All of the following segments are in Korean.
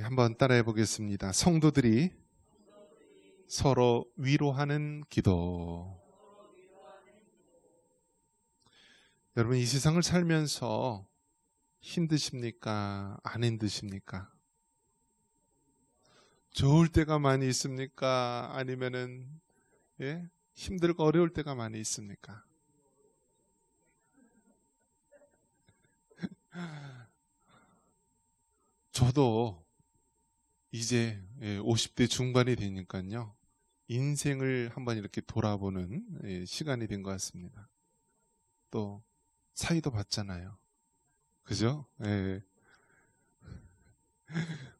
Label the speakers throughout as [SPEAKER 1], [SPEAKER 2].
[SPEAKER 1] 한번 따라해 보겠습니다. 성도들이 서로 위로하는 기도. 여러분, 이 세상을 살면서 힘드십니까? 안 힘드십니까? 좋을 때가 많이 있습니까? 아니면은 힘들고 어려울 때가 많이 있습니까? 저도 이제 50대 중반이 되니까요. 인생을 한번 이렇게 돌아보는 시간이 된 것 같습니다. 또 사이도 봤잖아요. 그죠?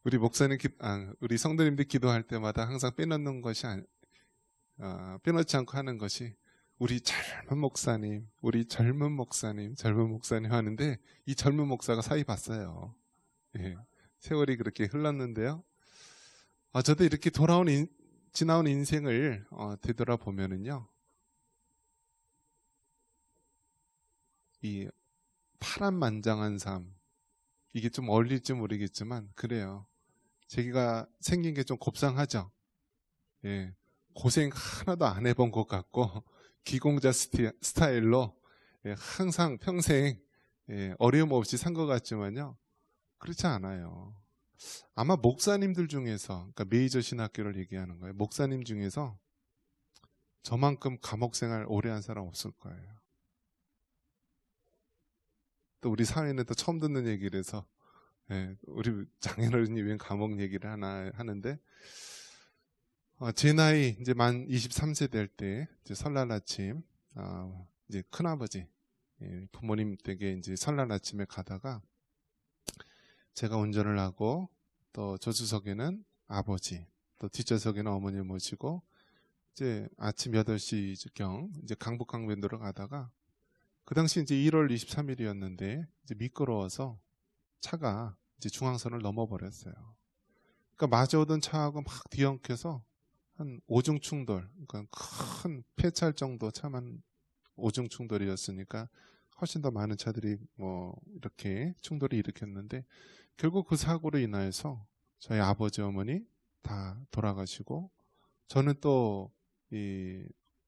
[SPEAKER 1] 우리 목사님, 우리 성도님들 기도할 때마다 항상 빼놓는 것이 빼놓지 않고 하는 것이 우리 젊은 목사님, 우리 젊은 목사님, 젊은 목사님 하는데 이 젊은 목사가 사이 봤어요. 세월이 그렇게 흘렀는데요. 저도 이렇게 지나온 인생을 되돌아보면은요, 이 파란만장한 삶, 이게 좀 어울릴지 모르겠지만 그래요. 제가 생긴 게 좀 곱상하죠. 고생 하나도 안 해본 것 같고 기공자 스타일로 항상 평생 어려움 없이 산 것 같지만요. 그렇지 않아요. 아마 목사님들 중에서, 그러니까 메이저 신학교를 얘기하는 거예요. 목사님 중에서 저만큼 감옥 생활 오래 한 사람 없을 거예요. 또 우리 사회는 또 처음 듣는 얘기를 해서 우리 장인어른이 웬 감옥 얘기를 하나 하는데, 제 나이 이제 만 23세 될 때 설날 아침 이제 큰아버지 부모님 댁에 이제 설날 아침에 가다가 제가 운전을 하고 또 저수석에는 아버지, 또 뒷좌석에는 어머니 모시고 이제 아침 8시경 이제 강북강변도로 가다가 그 당시 이제 1월 23일이었는데 이제 미끄러워서 차가 이제 중앙선을 넘어버렸어요. 그러니까 마주 오던 차하고 막 뒤엉켜서 한 오중 충돌, 그러니까 큰 폐차할 정도 차만 오중 충돌이었으니까 훨씬 더 많은 차들이 뭐 이렇게 충돌을 일으켰는데 결국 그 사고로 인하여서 저희 아버지 어머니 다 돌아가시고 저는 또 이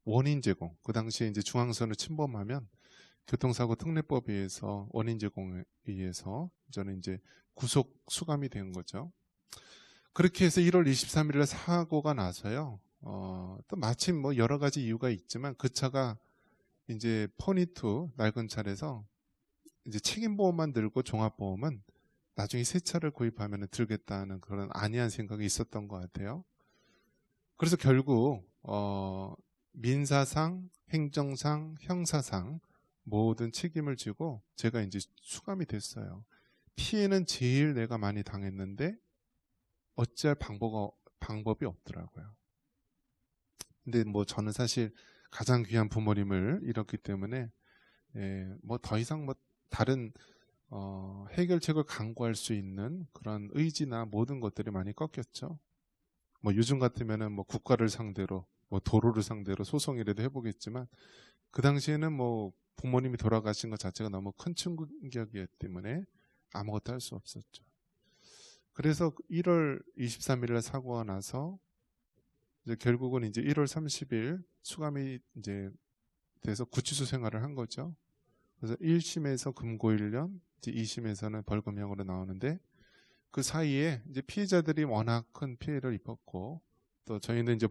[SPEAKER 1] 원인 제공, 그 당시에 이제 중앙선을 침범하면 교통사고 특례법에 의해서 원인 제공에 의해서 저는 이제 구속 수감이 된 거죠. 그렇게 해서 1월 23일에 사고가 나서요. 또 마침 뭐 여러 가지 이유가 있지만 그 차가 이제 퍼니투 낡은 차라서 이제 책임보험만 들고 종합보험은 나중에 새 차를 구입하면 들겠다는 그런 안이한 생각이 있었던 것 같아요. 그래서 결국 민사상, 행정상, 형사상 모든 책임을 지고 제가 이제 수감이 됐어요. 피해는 제일 내가 많이 당했는데 어찌할 방법이 없더라고요. 근데 뭐 저는 사실 가장 귀한 부모님을 잃었기 때문에 뭐 더 이상 뭐 다른 해결책을 강구할 수 있는 그런 의지나 모든 것들이 많이 꺾였죠. 뭐 요즘 같으면은 뭐 국가를 상대로 뭐 도로를 상대로 소송이라도 해보겠지만 그 당시에는 뭐 부모님이 돌아가신 것 자체가 너무 큰 충격이었기 때문에 아무것도 할 수 없었죠. 그래서 1월 23일에 사고가 나서 이제 결국은 이제 1월 30일 수감이 이제 돼서 구치소 생활을 한 거죠. 그래서 1심에서 금고 1년, 이제 2심에서는 벌금형으로 나오는데 그 사이에 이제 피해자들이 워낙 큰 피해를 입었고 또 저희는 이제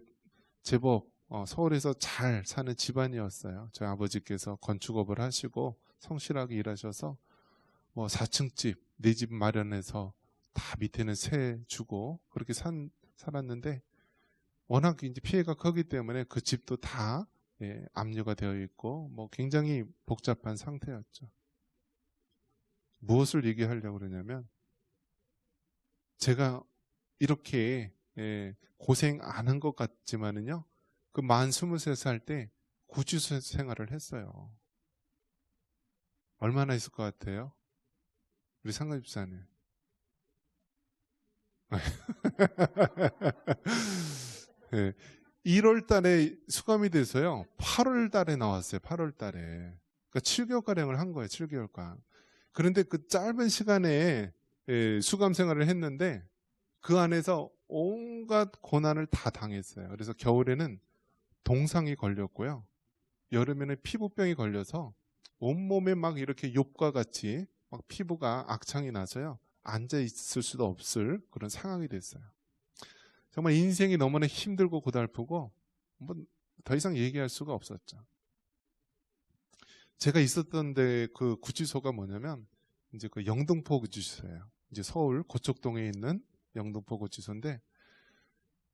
[SPEAKER 1] 제법 서울에서 잘 사는 집안이었어요. 저희 아버지께서 건축업을 하시고 성실하게 일하셔서 뭐 4층 집, 내 집 마련해서 다 밑에는 세 주고 그렇게 살았는데 워낙 이제 피해가 크기 때문에 그 집도 다 압류가 되어 있고 뭐 굉장히 복잡한 상태였죠. 무엇을 얘기하려고 그러냐면 제가 이렇게 고생 안 한 것 같지만은요. 그 만 23살 때 구치소 생활을 했어요. 얼마나 있을 것 같아요? 우리 상가집사님. 1월 달에 수감이 돼서요. 8월 달에 나왔어요. 8월 달에. 그러니까 7개월가량을 한 거예요. 7개월간. 그런데 그 짧은 시간에 수감 생활을 했는데 그 안에서 온갖 고난을 다 당했어요. 그래서 겨울에는 동상이 걸렸고요. 여름에는 피부병이 걸려서 온몸에 막 이렇게 욥과 같이 막 피부가 악창이 나서요. 앉아 있을 수도 없을 그런 상황이 됐어요. 정말 인생이 너무나 힘들고 고달프고 뭐 더 이상 얘기할 수가 없었죠. 제가 있었던 데 그 구치소가 뭐냐면 이제 그 영등포 구치소예요. 이제 서울 고척동에 있는 영등포 구치소인데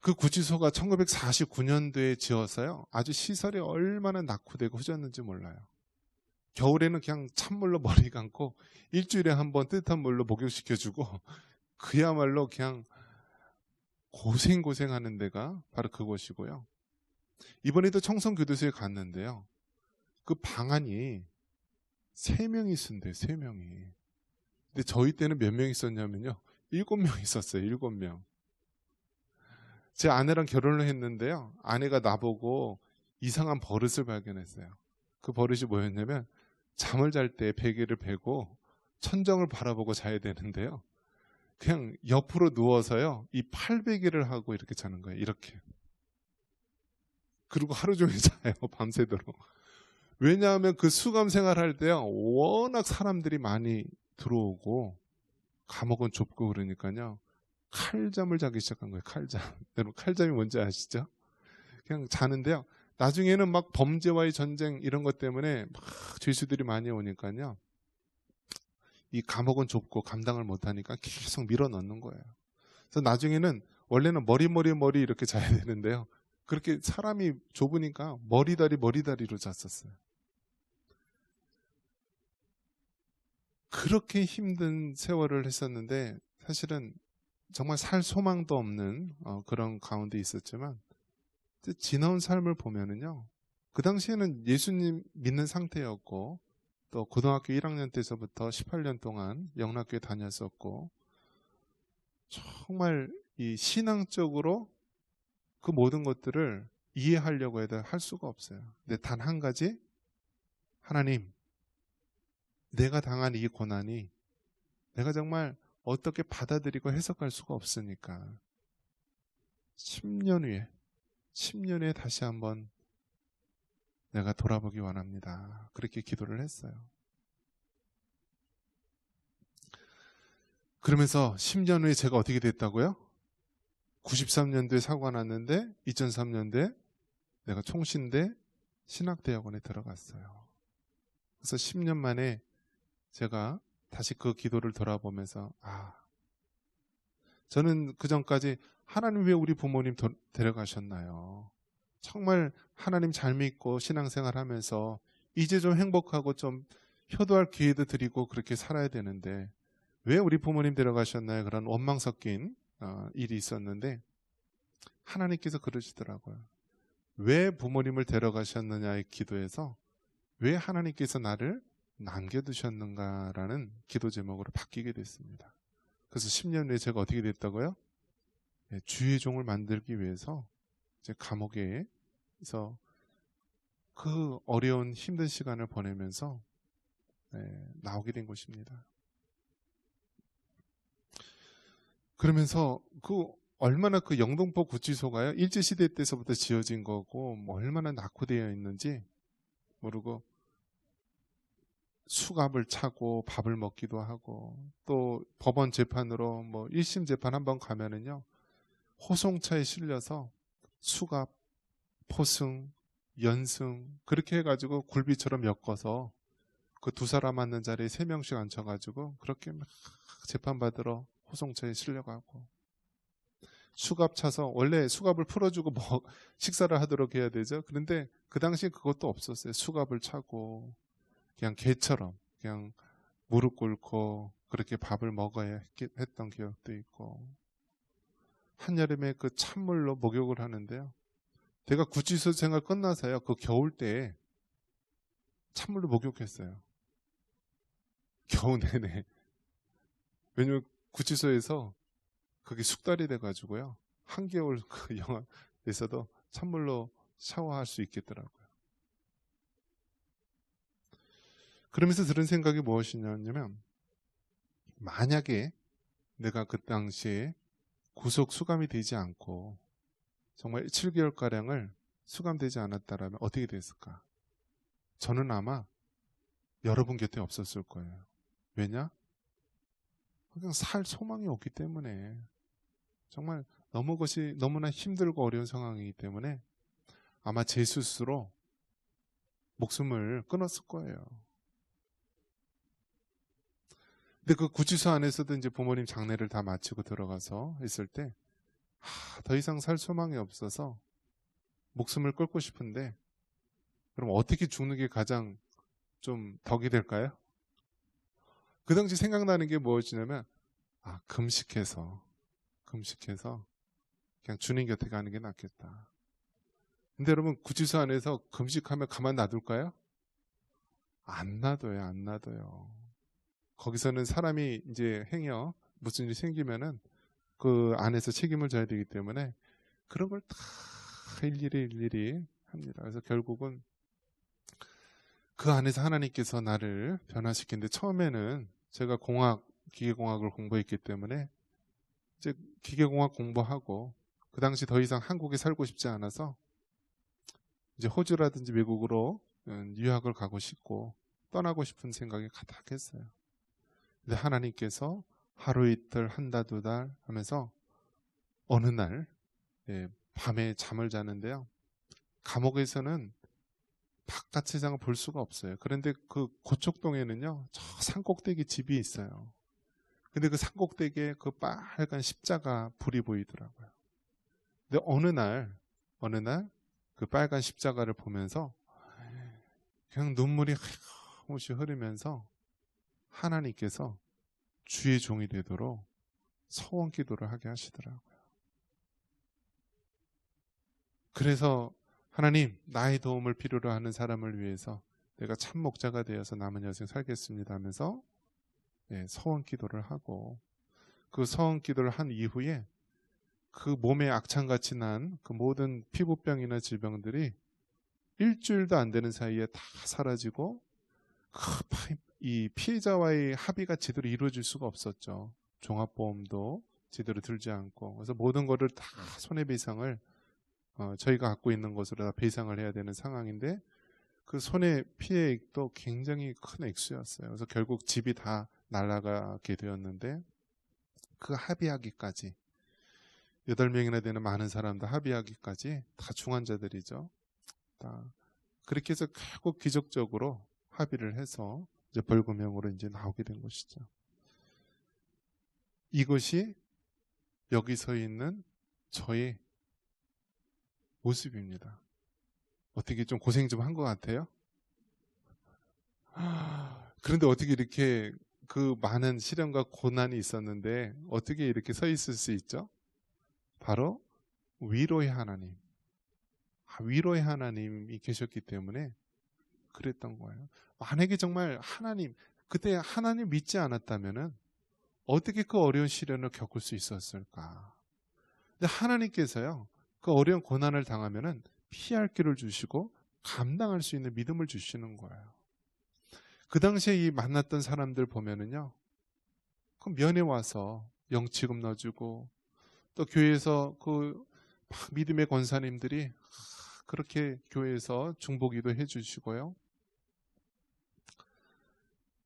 [SPEAKER 1] 그 구치소가 1949년도에 지어서요. 아주 시설이 얼마나 낙후되고 후졌는지 몰라요. 겨울에는 그냥 찬물로 머리 감고 일주일에 한 번 뜨뜻한 물로 목욕시켜주고 그야말로 그냥 고생하는 데가 바로 그곳이고요. 이번에도 청송교도소에 갔는데요. 그 방안이 3명이 있었는데 3명이. 근데 저희 때는 몇 명 있었냐면요. 7명 있었어요. 7명. 제 아내랑 결혼을 했는데요. 아내가 나보고 이상한 버릇을 발견했어요. 그 버릇이 뭐였냐면 잠을 잘 때 베개를 베고 천정을 바라보고 자야 되는데요. 그냥 옆으로 누워서요. 이 팔베개를 하고 이렇게 자는 거예요. 이렇게. 그리고 하루 종일 자요. 밤새도록. 왜냐하면 그 수감 생활할 때요. 워낙 사람들이 많이 들어오고 감옥은 좁고 그러니까요. 칼잠을 자기 시작한 거예요. 칼잠. 여러분 칼잠이 뭔지 아시죠? 그냥 자는데요. 나중에는 막 범죄와의 전쟁 이런 것 때문에 막 죄수들이 많이 오니까요. 이 감옥은 좁고 감당을 못하니까 계속 밀어넣는 거예요. 그래서 나중에는 원래는 머리 이렇게 자야 되는데요. 그렇게 사람이 좁으니까 머리다리로 잤었어요. 그렇게 힘든 세월을 했었는데 사실은 정말 살 소망도 없는 그런 가운데 있었지만 지나온 삶을 보면은요. 그 당시에는 예수님 믿는 상태였고 또 고등학교 1학년 때서부터 18년 동안 영락교에 다녔었고 정말 이 신앙적으로 그 모든 것들을 이해하려고 해도 할 수가 없어요. 근데 단 한 가지 하나님 내가 당한 이 고난이 내가 정말 어떻게 받아들이고 해석할 수가 없으니까 10년 후에 다시 한번 내가 돌아보기 원합니다. 그렇게 기도를 했어요. 그러면서 10년 후에 제가 어떻게 됐다고요? 93년도에 사고가 났는데 2003년도에 내가 총신대 신학대학원에 들어갔어요. 그래서 10년 만에 제가 다시 그 기도를 돌아보면서 저는 그 전까지 하나님 왜 우리 부모님 데려가셨나요? 정말 하나님 잘 믿고 신앙생활 하면서 이제 좀 행복하고 좀 효도할 기회도 드리고 그렇게 살아야 되는데 왜 우리 부모님 데려가셨나요? 그런 원망 섞인 일이 있었는데 하나님께서 그러시더라고요. 왜 부모님을 데려가셨느냐의 기도에서 왜 하나님께서 나를 남겨두셨는가라는 기도 제목으로 바뀌게 됐습니다. 그래서 10년 후에 제가 어떻게 됐다고요? 주의 종을 만들기 위해서 이제 감옥에서 그 어려운 힘든 시간을 보내면서 나오게 된 것입니다. 그러면서 얼마나 그 영등포 구치소가요 일제시대 때서부터 지어진 거고 뭐 얼마나 낙후되어 있는지 모르고 수갑을 차고 밥을 먹기도 하고 또 법원 재판으로 뭐 1심 재판 한번 가면은요 호송차에 실려서 수갑, 포승, 연승 그렇게 해가지고 굴비처럼 엮어서 그 2사람 앉는 자리에 3명씩 앉혀가지고 그렇게 막 재판받으러 호송차에 실려가고 수갑 차서 원래 수갑을 풀어주고 뭐 식사를 하도록 해야 되죠. 그런데 그 당시에 그것도 없었어요. 수갑을 차고 그냥 개처럼 그냥 무릎 꿇고 그렇게 밥을 먹어야 했던 기억도 있고 한여름에 그 찬물로 목욕을 하는데요. 제가 구치소 생활 끝나서요. 그 겨울 때 찬물로 목욕했어요. 겨우 내내. 왜냐면 구치소에서 그게 숙달이 돼가지고요. 한겨울 그 영하에서도 찬물로 샤워할 수 있겠더라고요. 그러면서 들은 생각이 무엇이냐면 만약에 내가 그 당시에 구속 수감이 되지 않고 정말 7개월가량을 수감되지 않았다라면 어떻게 됐을까? 저는 아마 여러분 곁에 없었을 거예요. 왜냐? 그냥 살 소망이 없기 때문에, 정말 너무나 힘들고 어려운 상황이기 때문에 아마 제 스스로 목숨을 끊었을 거예요. 근데 그 구치소 안에서도 이제 부모님 장례를 다 마치고 들어가서 있을 때, 더 이상 살 소망이 없어서 목숨을 끊고 싶은데, 그럼 어떻게 죽는 게 가장 좀 덕이 될까요? 그 당시 생각나는 게 무엇이냐면, 금식해서 그냥 주님 곁에 가는 게 낫겠다. 근데 여러분, 구치소 안에서 금식하면 가만 놔둘까요? 안 놔둬요, 안 놔둬요. 거기서는 사람이 이제 행여 무슨 일이 생기면은 그 안에서 책임을 져야 되기 때문에 그런 걸 다 일일이 합니다. 그래서 결국은 그 안에서 하나님께서 나를 변화시키는데, 처음에는 제가 기계공학을 공부했기 때문에 이제 기계공학 공부하고 그 당시 더 이상 한국에 살고 싶지 않아서 이제 호주라든지 미국으로 유학을 가고 싶고 떠나고 싶은 생각이 가득했어요. 근데 하나님께서 하루 이틀 한 달 두 달 하면서 어느 날 밤에 잠을 자는데요, 감옥에서는 바깥 세상을 볼 수가 없어요. 그런데 그 고척동에는요, 저 산꼭대기 집이 있어요. 근데 그 산꼭대기에 그 빨간 십자가 불이 보이더라고요. 근데 어느 날 그 빨간 십자가를 보면서 그냥 눈물이 하염없이 흐르면서 하나님께서 주의 종이 되도록 서원 기도를 하게 하시더라고요. 그래서 하나님, 나의 도움을 필요로 하는 사람을 위해서 내가 참 목자가 되어서 남은 여생 살겠습니다 하면서 서원 기도를 하고, 그 서원 기도를 한 이후에 그 몸에 악창같이 난 그 모든 피부병이나 질병들이 일주일도 안 되는 사이에 다 사라지고, 이 피해자와의 합의가 제대로 이루어질 수가 없었죠. 종합보험도 제대로 들지 않고. 그래서 모든 거를 다 손해배상을 저희가 갖고 있는 것으로 다 배상을 해야 되는 상황인데, 그 손해피해액도 굉장히 큰 액수였어요. 그래서 결국 집이 다 날아가게 되었는데, 그 합의하기까지 8명이나 되는 많은 사람들 합의하기까지 다 중환자들이죠. 다 그렇게 해서 결국 기적적으로 합의를 해서 이제 벌금형으로 이제 나오게 된 것이죠. 이것이 여기 서 있는 저의 모습입니다. 어떻게 좀 고생 좀 한 것 같아요? 그런데 어떻게 이렇게 그 많은 시련과 고난이 있었는데 어떻게 이렇게 서 있을 수 있죠? 바로 위로의 하나님, 위로의 하나님이 계셨기 때문에 그랬던 거예요. 만약에 정말 그때 하나님 믿지 않았다면은 어떻게 그 어려운 시련을 겪을 수 있었을까? 근데 하나님께서요, 그 어려운 고난을 당하면은 피할 길을 주시고 감당할 수 있는 믿음을 주시는 거예요. 그 당시에 이 만났던 사람들 보면은요, 그 면회 와서 영치금 넣어주고, 또 교회에서 그 믿음의 권사님들이 그렇게 교회에서 중보기도 해주시고요.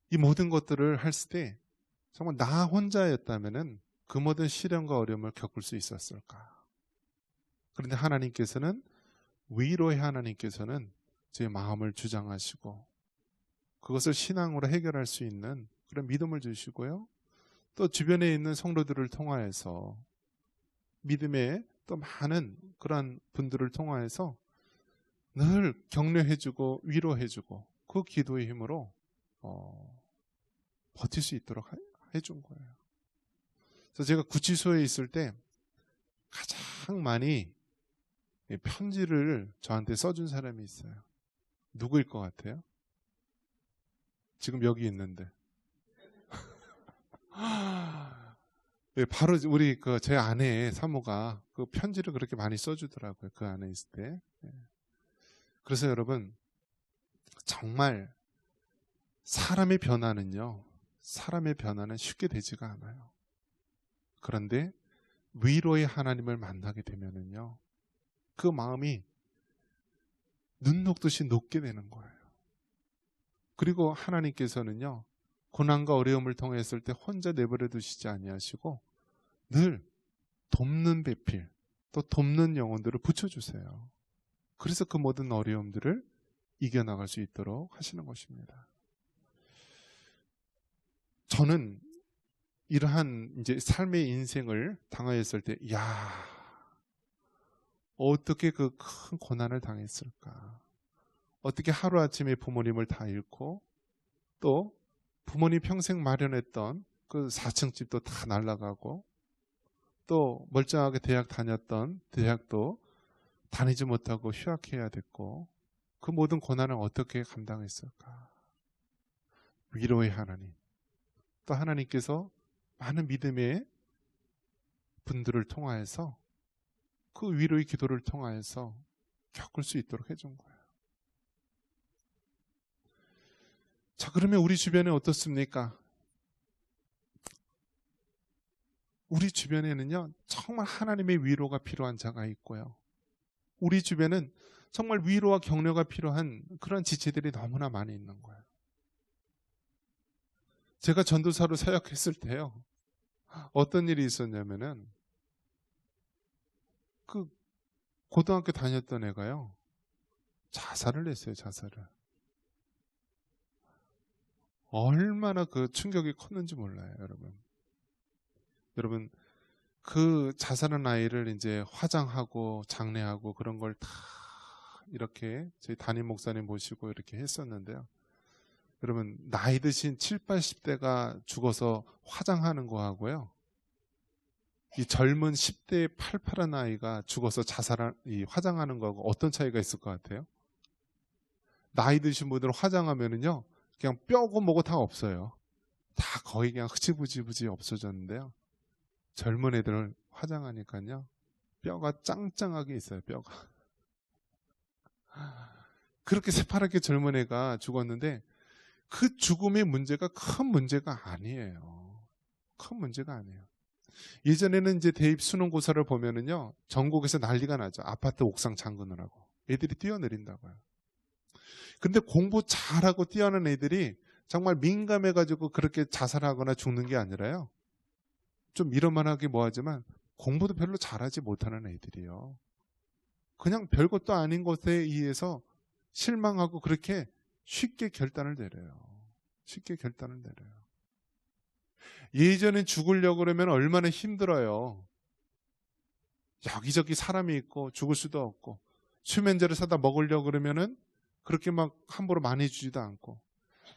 [SPEAKER 1] 이 모든 것들을 할 때 정말 나 혼자였다면은 그 모든 시련과 어려움을 겪을 수 있었을까? 그런데 위로의 하나님께서는 제 마음을 주장하시고 그것을 신앙으로 해결할 수 있는 그런 믿음을 주시고요. 또 주변에 있는 성도들을 통하여서 믿음의 또 많은 그런 분들을 통하여서 늘 격려해주고 위로해주고 그 기도의 힘으로 버틸 수 있도록 해준 거예요. 그래서 제가 구치소에 있을 때 가장 많이 편지를 저한테 써준 사람이 있어요. 누구일 것 같아요? 지금 여기 있는데. 바로 우리 제 아내 사모가 그 편지를 그렇게 많이 써주더라고요. 그 안에 있을 때. 그래서 여러분, 정말 사람의 변화는 쉽게 되지가 않아요. 그런데 위로의 하나님을 만나게 되면은요, 그 마음이 눈 녹듯이 녹게 되는 거예요. 그리고 하나님께서는요, 고난과 어려움을 통했을 때 혼자 내버려 두시지 아니하시고 늘 돕는 배필, 또 돕는 영혼들을 붙여주세요. 그래서 그 모든 어려움들을 이겨나갈 수 있도록 하시는 것입니다. 저는 이러한 이제 삶의 인생을 당하였을 때, 야, 어떻게 그 큰 고난을 당했을까? 어떻게 하루아침에 부모님을 다 잃고, 또 부모님 평생 마련했던 그 4층 집도 다 날아가고, 또 멀쩡하게 대학 다녔던 대학도 다니지 못하고 휴학해야 됐고, 그 모든 고난을 어떻게 감당했을까? 위로의 하나님, 또 하나님께서 많은 믿음의 분들을 통하여서 그 위로의 기도를 통하여서 겪을 수 있도록 해준 거예요. 자, 그러면 우리 주변에 어떻습니까? 우리 주변에는요, 정말 하나님의 위로가 필요한 자가 있고요, 우리 주변은 정말 위로와 격려가 필요한 그런 지체들이 너무나 많이 있는 거예요. 제가 전도사로 사역했을 때요, 어떤 일이 있었냐면은, 그 고등학교 다녔던 애가요, 자살을 했어요. 자살을. 얼마나 그 충격이 컸는지 몰라요, 여러분. 여러분, 그 자살한 아이를 이제 화장하고 장례하고 그런 걸 다 이렇게 저희 담임 목사님 모시고 이렇게 했었는데요, 여러분, 나이 드신 7, 80대가 죽어서 화장하는 거하고요, 이 젊은 10대 팔팔한 아이가 죽어서 이 화장하는 거하고 어떤 차이가 있을 것 같아요? 나이 드신 분들은 화장하면은요, 그냥 뼈고 뭐고 다 없어요. 다 거의 그냥 흐지부지 없어졌는데요, 젊은 애들을 화장하니까요, 뼈가 짱짱하게 있어요. 뼈가. 그렇게 새파랗게 젊은 애가 죽었는데 그 죽음의 문제가 큰 문제가 아니에요. 큰 문제가 아니에요. 예전에는 이제 대입 수능고사를 보면은요, 전국에서 난리가 나죠. 아파트 옥상 잠그느라고. 애들이 뛰어내린다고요. 근데 공부 잘하고 뛰어난 애들이 정말 민감해가지고 그렇게 자살하거나 죽는 게 아니라요, 좀 미련만하게 뭐하지만 공부도 별로 잘하지 못하는 애들이요, 그냥 별것도 아닌 것에 의해서 실망하고 그렇게 쉽게 결단을 내려요. 쉽게 결단을 내려요. 예전엔 죽으려고 그러면 얼마나 힘들어요. 여기저기 사람이 있고 죽을 수도 없고, 수면제를 사다 먹으려고 그러면은 그렇게 막 함부로 많이 주지도 않고,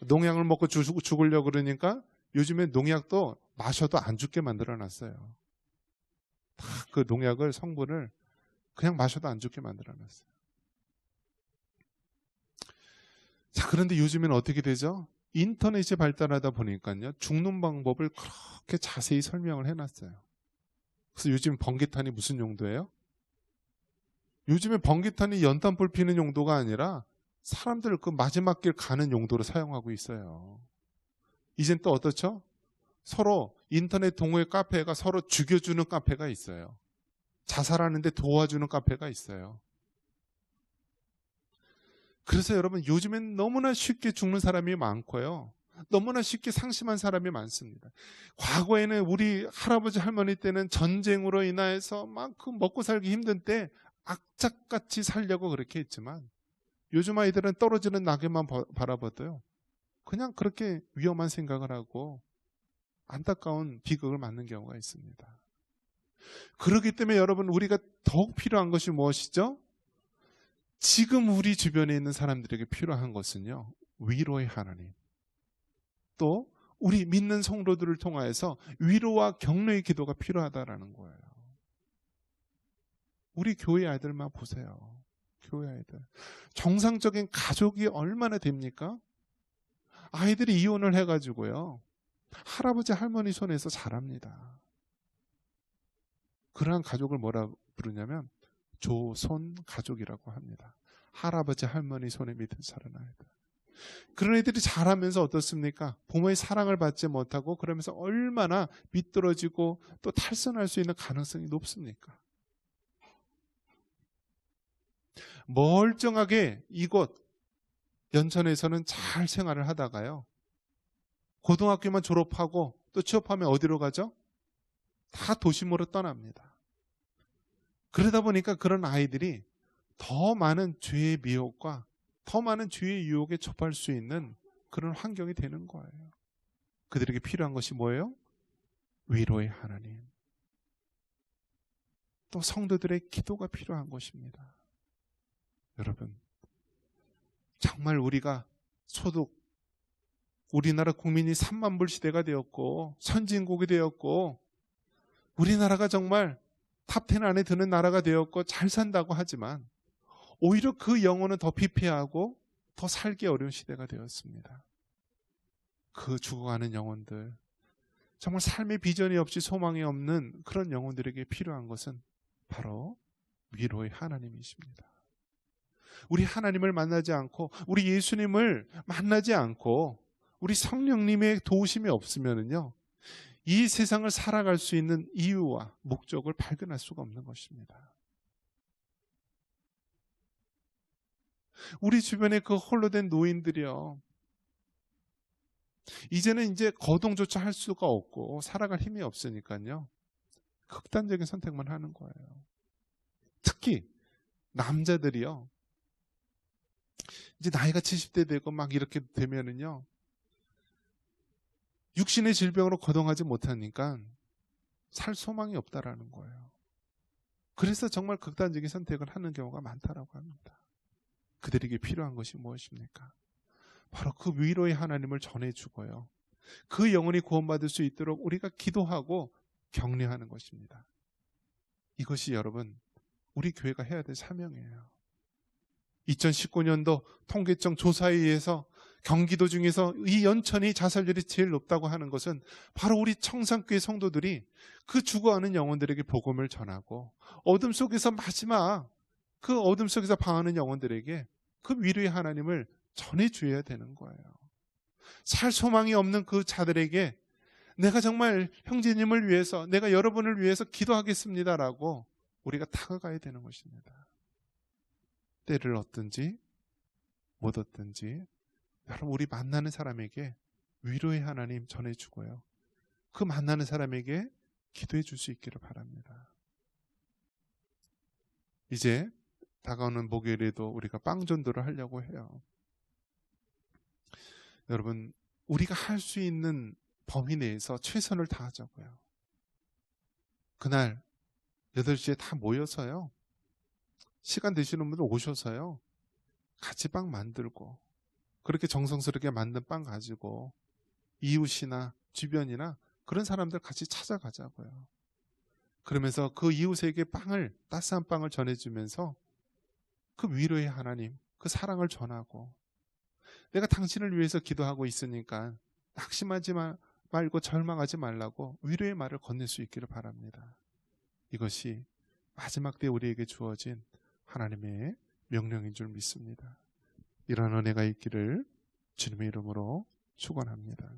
[SPEAKER 1] 농약을 먹고 죽으려고 그러니까 요즘에 농약도 마셔도 안 죽게 만들어놨어요. 다 그 농약을, 성분을 그냥 마셔도 안 죽게 만들어놨어요. 자, 그런데 요즘에는 어떻게 되죠? 인터넷이 발달하다 보니까요, 죽는 방법을 그렇게 자세히 설명을 해놨어요. 그래서 요즘 번개탄이 무슨 용도예요? 요즘에 번개탄이 연탄불 피는 용도가 아니라 사람들 그 마지막 길 가는 용도로 사용하고 있어요. 이젠 또 어떻죠? 서로 인터넷 동호회 카페가 서로 죽여주는 카페가 있어요. 자살하는데 도와주는 카페가 있어요. 그래서 여러분, 요즘엔 너무나 쉽게 죽는 사람이 많고요, 너무나 쉽게 상심한 사람이 많습니다. 과거에는 우리 할아버지 할머니 때는 전쟁으로 인해서 막 그 먹고 살기 힘든 때 악착같이 살려고 그렇게 했지만, 요즘 아이들은 떨어지는 낙엽만 바라봐도요, 그냥 그렇게 위험한 생각을 하고 안타까운 비극을 맞는 경우가 있습니다. 그렇기 때문에 여러분, 우리가 더욱 필요한 것이 무엇이죠? 지금 우리 주변에 있는 사람들에게 필요한 것은요, 위로의 하나님, 또 우리 믿는 성도들을 통하여서 위로와 격려의 기도가 필요하다라는 거예요. 우리 교회 아이들만 보세요. 교회 아이들. 정상적인 가족이 얼마나 됩니까? 아이들이 이혼을 해가지고요, 할아버지 할머니 손에서 자랍니다. 그러한 가족을 뭐라 부르냐면 조손 가족이라고 합니다. 할아버지 할머니 손에 밑에 자란 아이들. 그런 애들이 자라면서 어떻습니까? 부모의 사랑을 받지 못하고 그러면서 얼마나 미끄러지고 또 탈선할 수 있는 가능성이 높습니까? 멀쩡하게 이곳 연천에서는 잘 생활을 하다가요, 고등학교만 졸업하고 또 취업하면 어디로 가죠? 다 도심으로 떠납니다. 그러다 보니까 그런 아이들이 더 많은 죄의 미혹과 더 많은 죄의 유혹에 접할 수 있는 그런 환경이 되는 거예요. 그들에게 필요한 것이 뭐예요? 위로의 하나님. 또 성도들의 기도가 필요한 것입니다. 여러분, 정말 우리가 우리나라 국민이 3만 불 시대가 되었고 선진국이 되었고 우리나라가 정말 탑10 안에 드는 나라가 되었고 잘 산다고 하지만 오히려 그 영혼은 더 피폐하고 더 살기 어려운 시대가 되었습니다. 그 죽어가는 영혼들, 정말 삶의 비전이 없이 소망이 없는 그런 영혼들에게 필요한 것은 바로 위로의 하나님이십니다. 우리 하나님을 만나지 않고 우리 예수님을 만나지 않고 우리 성령님의 도우심이 없으면은요, 이 세상을 살아갈 수 있는 이유와 목적을 발견할 수가 없는 것입니다. 우리 주변에 그 홀로 된 노인들이요, 이제는 이제 거동조차 할 수가 없고 살아갈 힘이 없으니까요, 극단적인 선택만 하는 거예요. 특히 남자들이요, 이제 나이가 70대 되고 막 이렇게 되면은요, 육신의 질병으로 거동하지 못하니까 살 소망이 없다라는 거예요. 그래서 정말 극단적인 선택을 하는 경우가 많다라고 합니다. 그들에게 필요한 것이 무엇입니까? 바로 그 위로의 하나님을 전해주고요, 그 영혼이 구원받을 수 있도록 우리가 기도하고 격려하는 것입니다. 이것이 여러분, 우리 교회가 해야 될 사명이에요. 2019년도 통계청 조사에 의해서 경기도 중에서 이 연천이 자살률이 제일 높다고 하는 것은 바로 우리 청산교회 성도들이 그 죽어가는 영혼들에게 복음을 전하고 어둠 속에서 마지막 그 어둠 속에서 방하는 영혼들에게 그 위로의 하나님을 전해줘야 되는 거예요. 살 소망이 없는 그 자들에게 내가 정말 형제님을 위해서, 내가 여러분을 위해서 기도하겠습니다라고 우리가 다가가야 되는 것입니다. 때를 얻든지 못 얻든지 여러분, 우리 만나는 사람에게 위로의 하나님 전해주고요, 그 만나는 사람에게 기도해 줄 수 있기를 바랍니다. 이제 다가오는 목요일에도 우리가 빵전도를 하려고 해요. 여러분, 우리가 할 수 있는 범위 내에서 최선을 다하자고요. 그날 8시에 다 모여서요, 시간 되시는 분들 오셔서요, 같이 빵 만들고 그렇게 정성스럽게 만든 빵 가지고 이웃이나 주변이나 그런 사람들 같이 찾아가자고요. 그러면서 그 이웃에게 따스한 빵을 전해주면서 그 위로의 하나님, 그 사랑을 전하고, 내가 당신을 위해서 기도하고 있으니까 낙심하지 말고 절망하지 말라고 위로의 말을 건넬 수 있기를 바랍니다. 이것이 마지막 때 우리에게 주어진 하나님의 명령인 줄 믿습니다. 이런 은혜가 있기를 주님의 이름으로 축원합니다.